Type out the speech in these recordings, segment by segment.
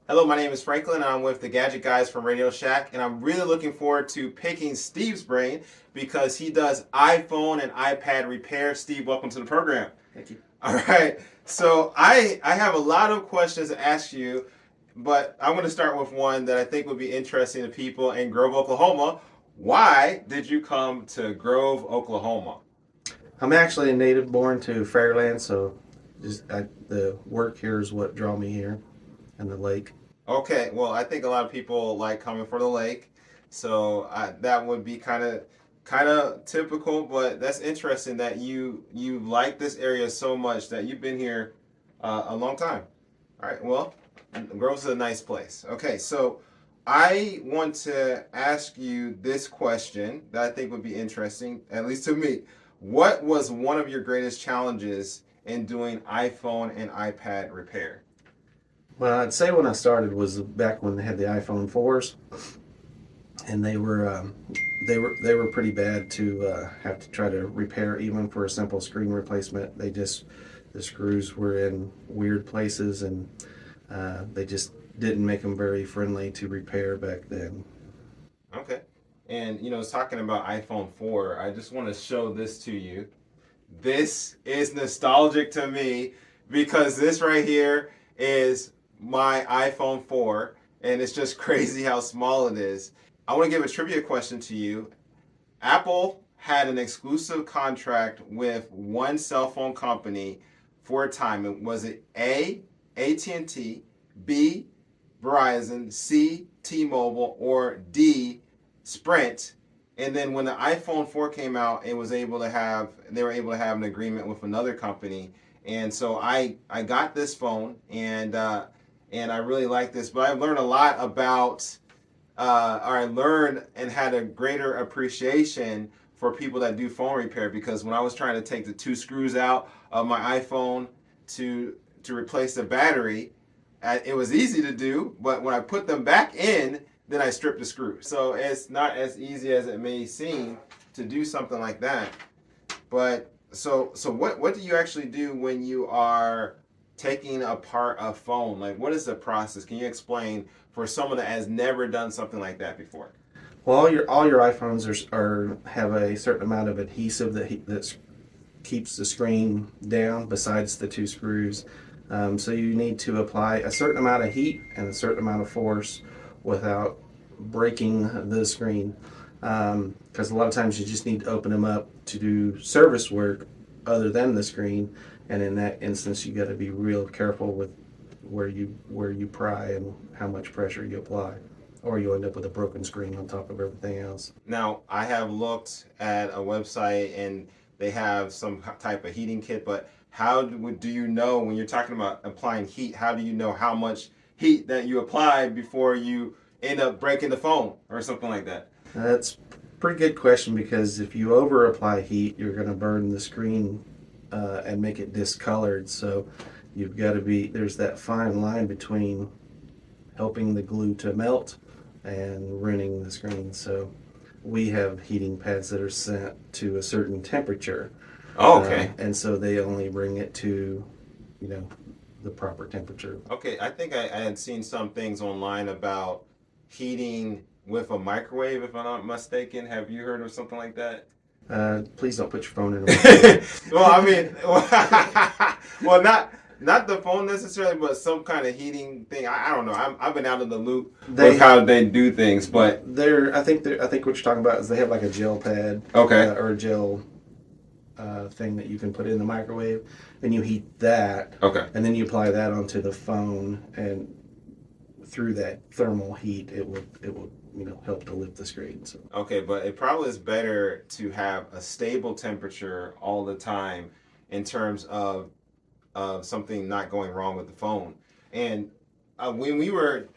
Hello, my name is Franklin, and I'm with the Gadget Guys from RadioShack, and I'm really looking forward to picking Steve's brain because he does iPhone and iPad repair. Steve, welcome to the program. Thank you. All right, so I have a lot of questions to ask you, but I'm going to start with one that I think would be interesting to people in Grove, Oklahoma. Why did you come to Grove, Oklahoma? I'm actually a native born to Fairland, so the work here is what draw me here, and the lake. Okay, well, I think a lot of people like coming for the lake, so that would be kind of typical. But that's interesting that you like this area so much that you've been here a long time. All right, well, Grove's a nice place. Okay, so I want to ask you this question that I think would be interesting, at least to me. What was one of your greatest challenges in doing iPhone and iPad repair? Well, I'd say when I started was back when they had the iPhone 4s, and they were pretty bad to have to try to repair even for a simple screen replacement. The screws were in weird places, and they just didn't make them very friendly to repair back then. Okay. And talking about iPhone 4, I just want to show this to you. This is nostalgic to me because this right here is my iPhone 4 and it's just crazy how small it is. I want to give a trivia question to you. Apple had an exclusive contract with one cell phone company for a time. Was it A, AT&T, B, Verizon, C, T-Mobile, or D, Sprint? And then when the iPhone 4 came out, they were able to have an agreement with another company. And so I got this phone and I really like this. But I've learned a lot about or I learned and had a greater appreciation for people that do phone repair, because when I was trying to take the two screws out of my iPhone to replace the battery, it was easy to do, but when I put them back in, then I stripped the screw. So it's not as easy as it may seem to do something like that. But so what do you actually do when you are taking apart a phone? Like, what is the process? Can you explain for someone that has never done something like that before? Well, all your iPhones are have a certain amount of adhesive that keeps the screen down. Besides the two screws, so you need to apply a certain amount of heat and a certain amount of force without breaking the screen. Because a lot of times you just need to open them up to do service work other than the screen, and in that instance, you got to be real careful with where you pry and how much pressure you apply, or you end up with a broken screen on top of everything else. Now, I have looked at a website and they have some type of heating kit, but do you know when you're talking about applying heat, how do you know how much heat that you apply before you end up breaking the phone or something like that? That's a pretty good question, because if you over apply heat, you're going to burn the screen and make it discolored. So there's that fine line between helping the glue to melt and ruining the screen. So we have heating pads that are set to a certain temperature. Oh, okay. And so they only bring it to, you know, the proper temperature. Okay, I think I had seen some things online about heating with a microwave, if I'm not mistaken. Have you heard of something like that? Please don't put your phone in a microwave. Well, I mean, well, not the phone necessarily, but some kind of heating thing. I don't know. I've been out of the loop with how they do things, but I think what you're talking about is they have like a gel pad, okay, or a gel thing that you can put in the microwave, and you heat that, okay, and then you apply that onto the phone, and through that thermal heat, it will help to lift the screen. So. Okay, but it probably is better to have a stable temperature all the time in terms of something not going wrong with the phone. And when we were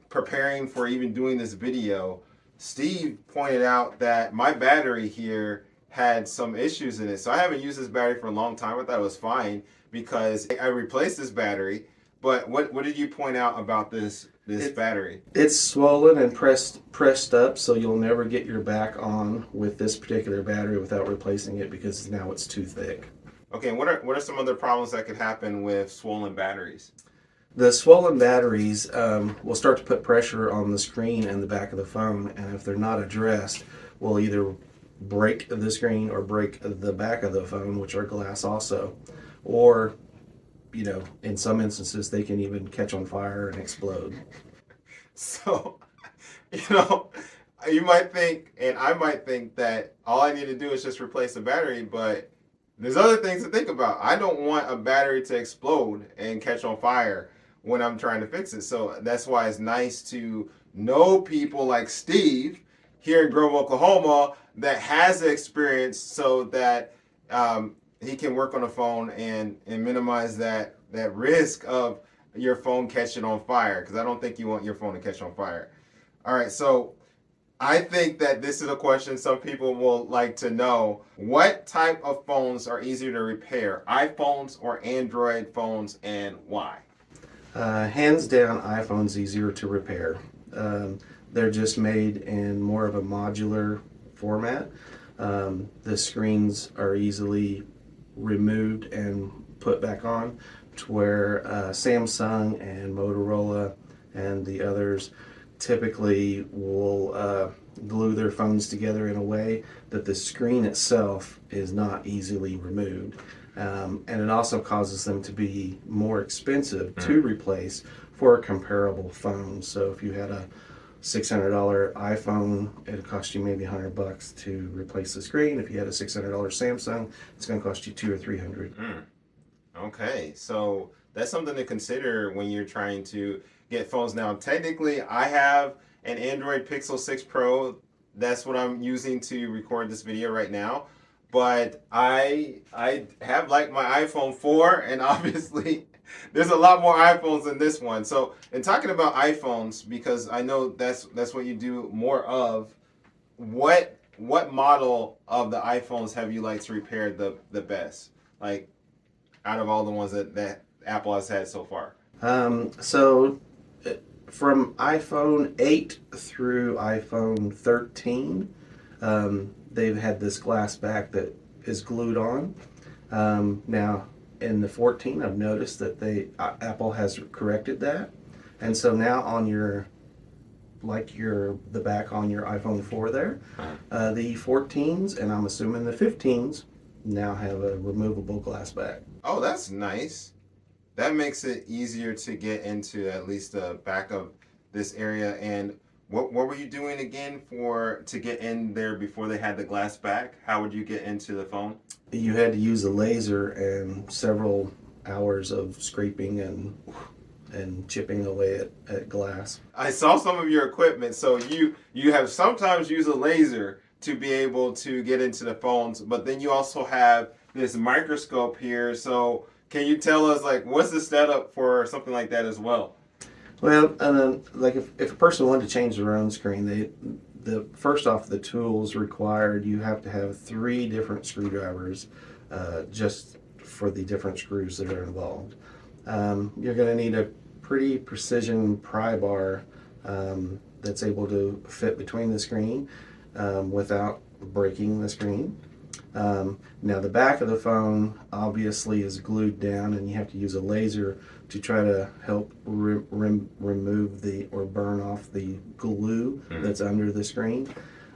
preparing for even doing this video, Steve pointed out that my battery here had some issues in it. So I haven't used this battery for a long time. I thought it was fine because I replaced this battery. But what did you point out about this battery? It's swollen and pressed up, so you'll never get your back on with this particular battery without replacing it, because now it's too thick. Okay, and what are some other problems that could happen with swollen batteries? The swollen batteries will start to put pressure on the screen and the back of the phone, and if they're not addressed, will either break the screen or break the back of the phone, which are glass also, or in some instances, they can even catch on fire and explode. So, you know, you might think, and I might think that all I need to do is just replace the battery, but there's other things to think about. I don't want a battery to explode and catch on fire when I'm trying to fix it. So that's why it's nice to know people like Steve here in Grove, Oklahoma, that has the experience so that he can work on the phone and minimize that risk of your phone catching on fire, because I don't think you want your phone to catch on fire. All right, so I think that this is a question some people will like to know. What type of phones are easier to repair, iPhones or Android phones, and why? Hands down, iPhone's easier to repair. They're just made in more of a modular format. The screens are easily removed and put back on, to where Samsung and Motorola and the others typically will glue their phones together in a way that the screen itself is not easily removed. And it also causes them to be more expensive to replace for a comparable phone. So if you had a $600 iPhone, it'll cost you maybe $100 to replace the screen. If you had a $600 Samsung, it's going to cost you $200 or $300. Okay, so that's something to consider when you're trying to get phones. Now, technically, I have an Android Pixel 6 Pro. That's what I'm using to record this video right now. But I have like my iPhone 4, and obviously there's a lot more iPhones than this one. So, in talking about iPhones, because I know that's what you do more of, what model of the iPhones have you liked to repair the best? Like, out of all the ones that Apple has had so far? So from iPhone 8 through iPhone 13, they've had this glass back that is glued on. Now, in the 14, I've noticed that Apple has corrected that, and so now on the back on your iPhone 4 there, the 14s, and I'm assuming the 15s, now have a removable glass back. Oh, that's nice. That makes it easier to get into at least the back of this area. And what were you doing again to get in there before they had the glass back? How would you get into the phone? You had to use a laser and several hours of scraping and chipping away at glass. I saw some of your equipment. So you have sometimes used a laser to be able to get into the phones, but then you also have this microscope here. So can you tell us, like, what's the setup for something like that as well? Well, and then, like, if a person wanted to change their own screen, the first off, the tools required, you have to have 3 different screwdrivers just for the different screws that are involved. You're going to need a pretty precision pry bar that's able to fit between the screen without breaking the screen. Now the back of the phone obviously is glued down, and you have to use a laser to try to help remove or burn off the glue that's under the screen.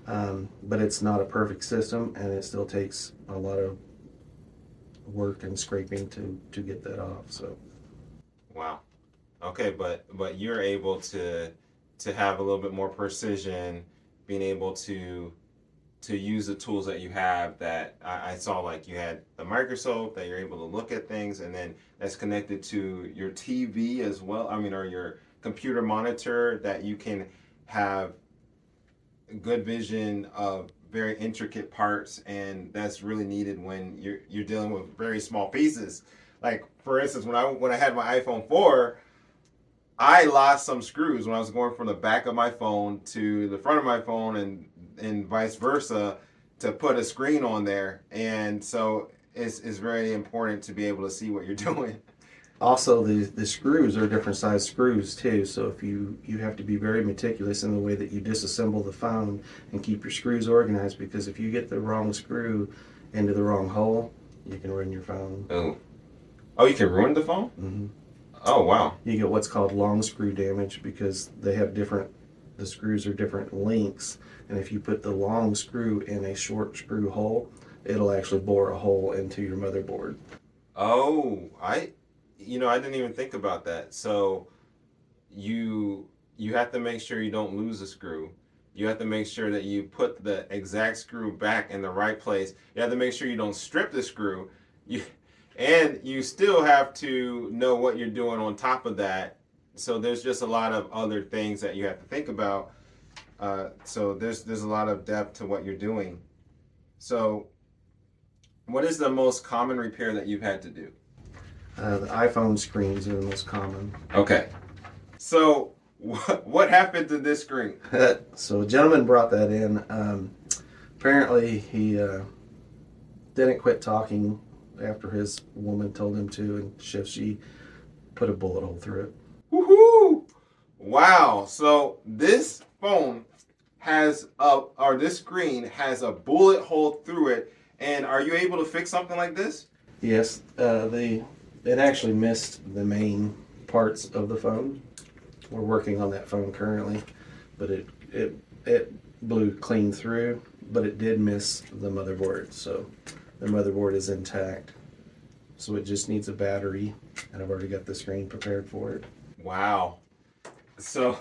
But it's not a perfect system, and it still takes a lot of work and scraping to get that off. So, wow. Okay, but you're able to have a little bit more precision, being able to use the tools that you have. That I saw, like, you had the microscope that you're able to look at things, and then that's connected to your TV as well. I mean, or your computer monitor, that you can have good vision of very intricate parts, and that's really needed when you're dealing with very small pieces. Like, for instance, when I had my iPhone 4, I lost some screws when I was going from the back of my phone to the front of my phone, and vice versa, to put a screen on there. And so it's very important to be able to see what you're doing. also, the screws are different size screws too. So if you have to be very meticulous in the way that you disassemble the phone and keep your screws organized, because if you get the wrong screw into the wrong hole, you can ruin your phone. Oh, you can ruin the phone? Mm-hmm. Oh, wow. You get what's called long screw damage because they have the screws are different lengths. And if you put the long screw in a short screw hole, it'll actually bore a hole into your motherboard. Oh, I didn't even think about that. So you have to make sure you don't lose a screw. You have to make sure that you put the exact screw back in the right place. You have to make sure you don't strip the screw. And you still have to know what you're doing on top of that. So there's just a lot of other things that you have to think about. So there's a lot of depth to what you're doing. So what is the most common repair that you've had to do? The iPhone screens are the most common. Okay. So what happened to this screen? So a gentleman brought that in. Apparently he didn't quit talking after his woman told him to, and she put a bullet hole through it. Woohoo! Wow. So this phone this screen has a bullet hole through it. And are you able to fix something like this? Yes, it actually missed the main parts of the phone. We're working on that phone currently, but it blew clean through, but it did miss the motherboard. So the motherboard is intact. So it just needs a battery, and I've already got the screen prepared for it. Wow. So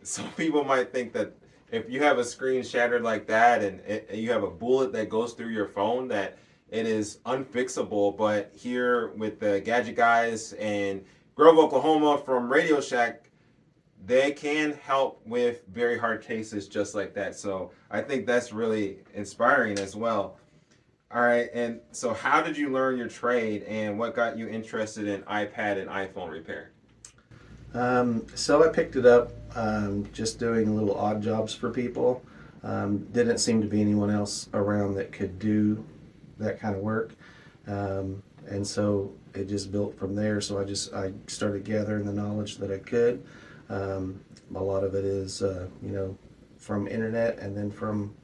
some people might think that if you have a screen shattered like that and you have a bullet that goes through your phone, that it is unfixable. But here with the Gadget Guys and Grove, Oklahoma from RadioShack, they can help with very hard cases just like that. So I think that's really inspiring as well. All right, and so how did you learn your trade, and what got you interested in iPad and iPhone repair? So I picked it up just doing little odd jobs for people. Didn't seem to be anyone else around that could do that kind of work. And so it just built from there. So I started gathering the knowledge that I could. A lot of it is, from internet, and then from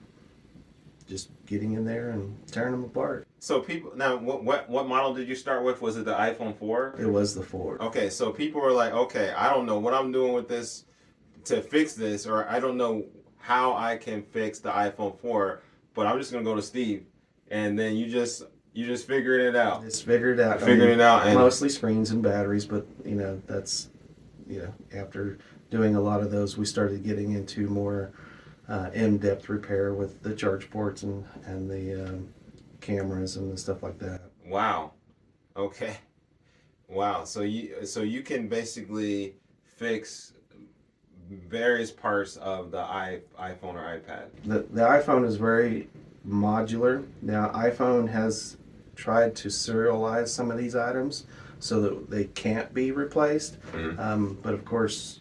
just getting in there and tearing them apart. So people now, what model did you start with? Was it the iPhone 4? It was the 4. Okay, so people were like, okay, I don't know what I'm doing with this to fix this, or I don't know how I can fix the iPhone 4, but I'm just gonna go to Steve, and then you just figured it out. Just figured it out. And mostly screens and batteries, but that's after doing a lot of those, we started getting into more in-depth repair with the charge ports and the cameras and the stuff like that. Wow. Okay. Wow. So you can basically fix various parts of the iPhone or iPad. The iPhone is very modular. Now, iPhone has tried to serialize some of these items so that they can't be replaced. Mm-hmm. But of course,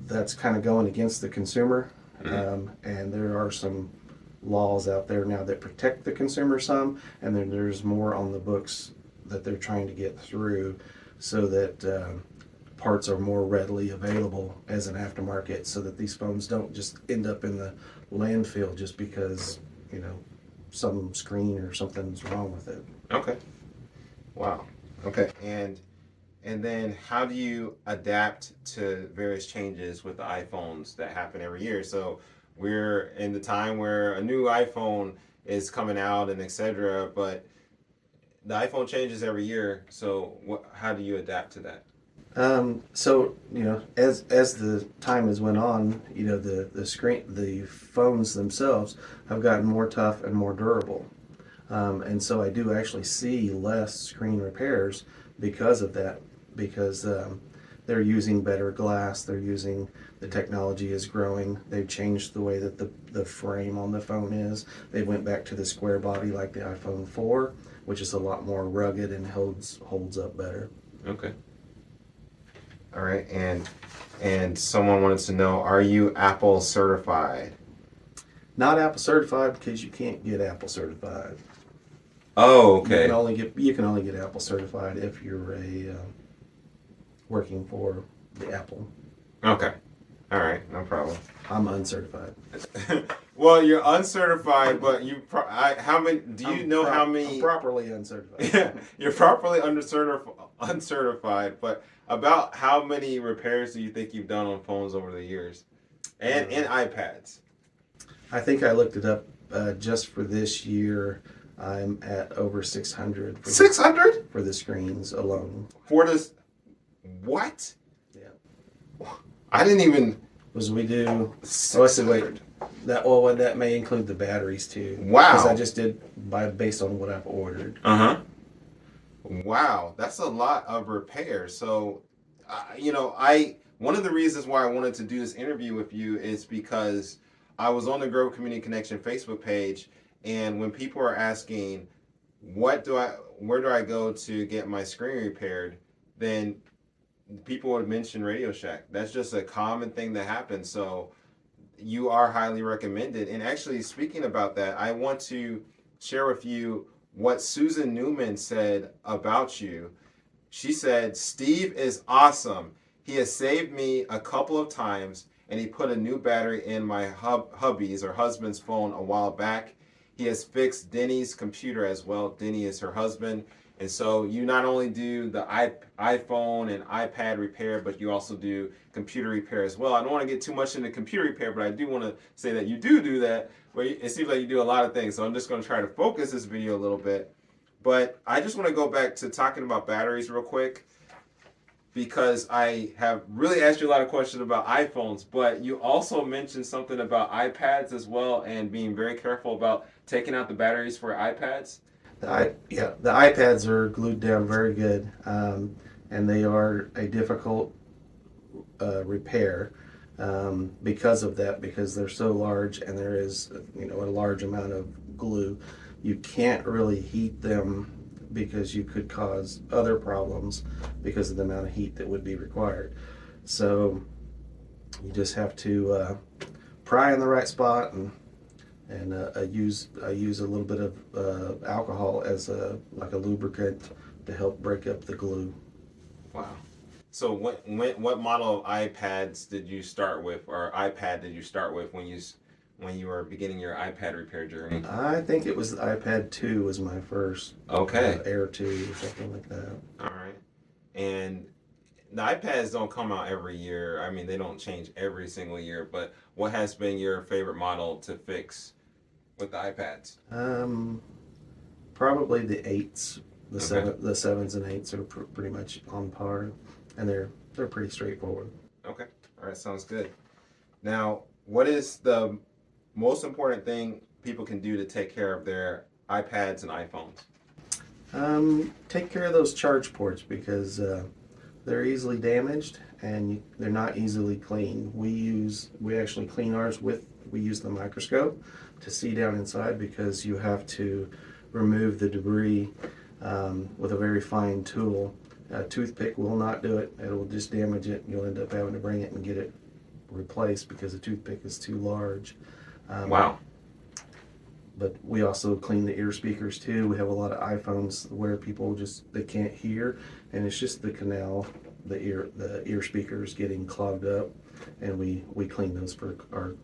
that's kind of going against the consumer. Mm-hmm. And there are some laws out there now that protect the consumer some, and then there's more on the books that they're trying to get through so that parts are more readily available as an aftermarket, so that these phones don't just end up in the landfill just because some screen or something's wrong with it. Okay. Wow. Okay. And then how do you adapt to various changes with the iPhones that happen every year? So we're in the time where a new iPhone is coming out and etc. But the iPhone changes every year. So how do you adapt to that? So as the time has went on, the phones themselves have gotten more tough and more durable, and so I do actually see less screen repairs because of that. Because they're using better glass, the technology is growing. They've changed the way that the frame on the phone is. They went back to the square body like the iPhone 4, which is a lot more rugged and holds up better. Okay. All right, and someone wanted to know, are you Apple certified? Not Apple certified because you can't get Apple certified. Oh, okay. You can only get Apple certified if you're working for the Apple. Okay. All right, no problem. I'm uncertified. Well, you're uncertified, but how many? Do you know how many? I'm properly uncertified. Yeah, you're properly uncertified. uncertified, but about how many repairs do you think you've done on phones over the years, and iPads? I think I looked it up just for this year. I'm at over 600 for 600 for the screens alone. for this. What? Yeah. I didn't even. Was we do? Oh, let's see, 600. That may include the batteries too. Wow. Because I just did based on what I've ordered. Uh-huh. Wow, that's a lot of repairs. So, one of the reasons why I wanted to do this interview with you is because I was on the Grove Community Connection Facebook page, and when people are asking, where do I go to get my screen repaired, then people would mention RadioShack. That's just a common thing that happens. So, you are highly recommended. And actually, speaking about that, I want to share with you what Susan Newman said about you. She said, Steve is awesome. He has saved me a couple of times, and he put a new battery in my hubby's or husband's phone a while back. He has fixed Denny's computer as well. Denny is her husband. And so you not only do the iPhone and iPad repair, but you also do computer repair as well. I don't want to get too much into computer repair, but I do want to say that you do that. But it seems like you do a lot of things. So I'm just going to try to focus this video a little bit. But I just want to go back to talking about batteries real quick, because I have really asked you a lot of questions about iPhones, but you also mentioned something about iPads as well, and being very careful about taking out the batteries for iPads. The iPads are glued down very good, and they are a difficult repair because of that, because they're so large and there is a large amount of glue. You can't really heat them because you could cause other problems because of the amount of heat that would be required. So you just have to pry in the right spot, and I use a little bit of alcohol as like a lubricant to help break up the glue. Wow. So what model of iPads did you start with, or iPad did you start with when you were beginning your iPad repair journey? I think it was the iPad 2 was my first. Okay. Air 2 or something like that. All right. And the iPads don't come out every year. I mean, they don't change every single year, but what has been your favorite model to fix with the iPads? Probably the 8s. The Okay. the 7s and 8s are pretty much on par, and they're pretty straightforward. Okay. All right. Sounds good. Now, what is the most important thing people can do to take care of their iPads and iPhones? Take care of those charge ports, because they're easily damaged and they're not easily cleaned. We actually clean ours we use the microscope to see down inside, because you have to remove the debris with a very fine tool. A toothpick will not do it. It will just damage it, and you'll end up having to bring it and get it replaced because the toothpick is too large. Wow. But we also clean the ear speakers too. We have a lot of iPhones where people they can't hear, and it's just the canal, the ear speakers getting clogged up, and we clean those for our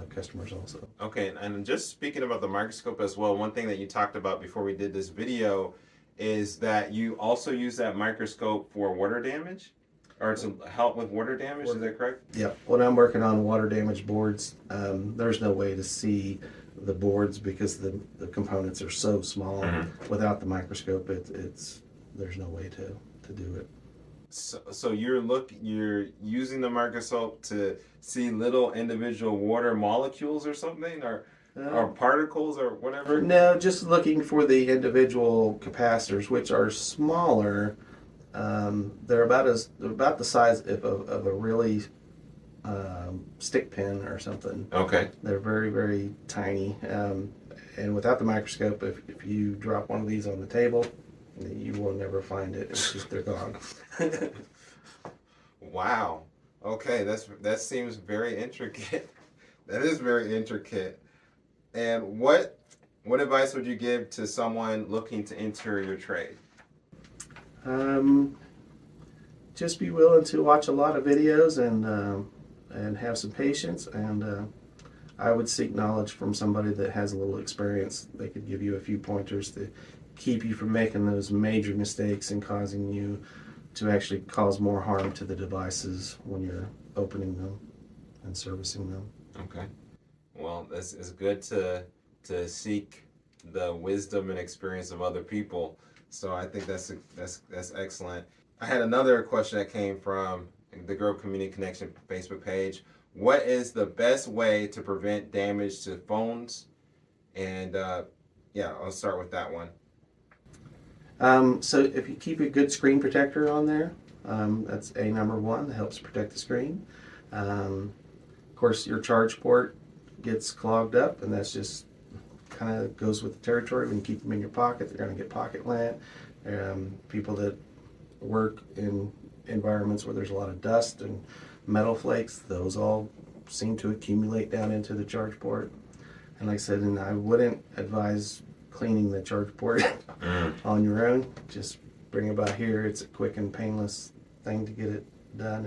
customers also. Okay, and just speaking about the microscope as well, one thing that you talked about before we did this video is that you also use that microscope for water damage, or to help with water damage. Is that correct? Yeah. When I'm working on water damage boards, there's no way to see the boards because the components are so small. Mm-hmm. Without the microscope, there's no way to do it. So you're using the microscope to see little individual water molecules or something, or particles or whatever? No, just looking for the individual capacitors, which are smaller. They're about the size of a really stick pin or something. Okay. They're very, very tiny. And without the microscope, if you drop one of these on the table, you will never find it. It's just they're gone. Wow. Okay, that seems very intricate. That is very intricate. And what advice would you give to someone looking to enter your trade? Just be willing to watch a lot of videos and have some patience, and I would seek knowledge from somebody that has a little experience. They could give you a few pointers to keep you from making those major mistakes and causing you to actually cause more harm to the devices when you're opening them and servicing them. Okay. Well, it's good to seek the wisdom and experience of other people. So I think that's excellent. I had another question that came from the Grove Community Connection Facebook page. What is the best way to prevent damage to phones? And yeah, I'll start with that one. So if you keep a good screen protector on there, that's number one. That helps protect the screen. Of course, your charge port gets clogged up, and that's just kind of goes with the territory. When you keep them in your pocket, they're going to get pocket lint. People that work in environments where there's a lot of dust and metal flakes, those all seem to accumulate down into the charge port. And like I said, and I wouldn't advise cleaning the charge port on your own. Just bring it about here. It's a quick and painless thing to get it done,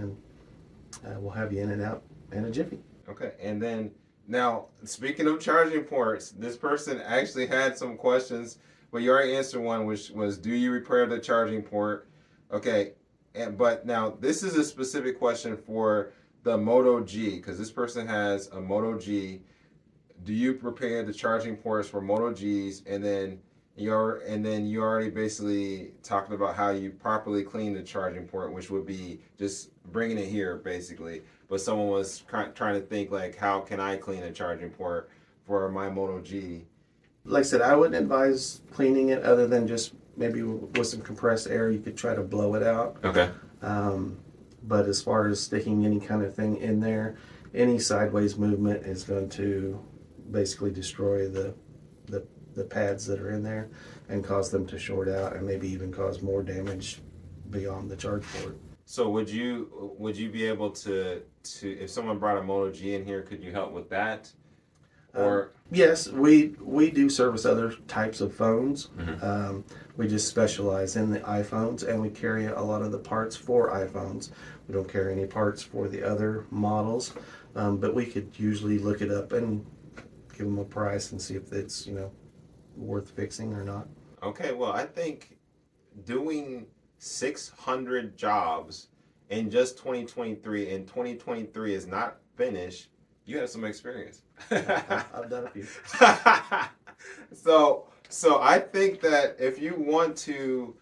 and we'll have you in and out in a jiffy. Okay, and then now speaking of charging ports, this person actually had some questions, but you already answered one, which was, do you repair the charging port? Okay, but now this is a specific question for the Moto G, because this person has a Moto G. Do you repair the charging ports for Moto Gs? And then you already basically talked about how you properly clean the charging port, which would be just bringing it here basically. But someone was trying to think like, how can I clean a charging port for my Moto G? Like I said, I wouldn't advise cleaning it other than just maybe with some compressed air. You could try to blow it out. Okay. But as far as sticking any kind of thing in there, any sideways movement is going to basically destroy the pads that are in there and cause them to short out and maybe even cause more damage beyond the charge port. So would you be able to if someone brought a Moto G in here, could you help with that? Or yes, we do service other types of phones. Mm-hmm. We just specialize in the iPhones, and we carry a lot of the parts for iPhones. We don't carry any parts for the other models, but we could usually look it up and give them a price and see if it's worth fixing or not. Okay, well, I think doing 600 jobs in just 2023, and 2023 is not finished, you have some experience. I've done a few. So I think that if you want to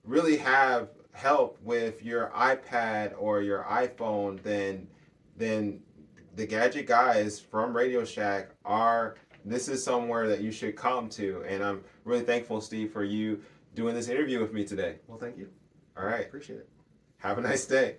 really have help with your iPad or your iPhone, then the Gadget Guys from RadioShack this is somewhere that you should come to. And I'm really thankful, Steve, for you doing this interview with me today. Well, thank you. All right. Appreciate it. Have a nice day.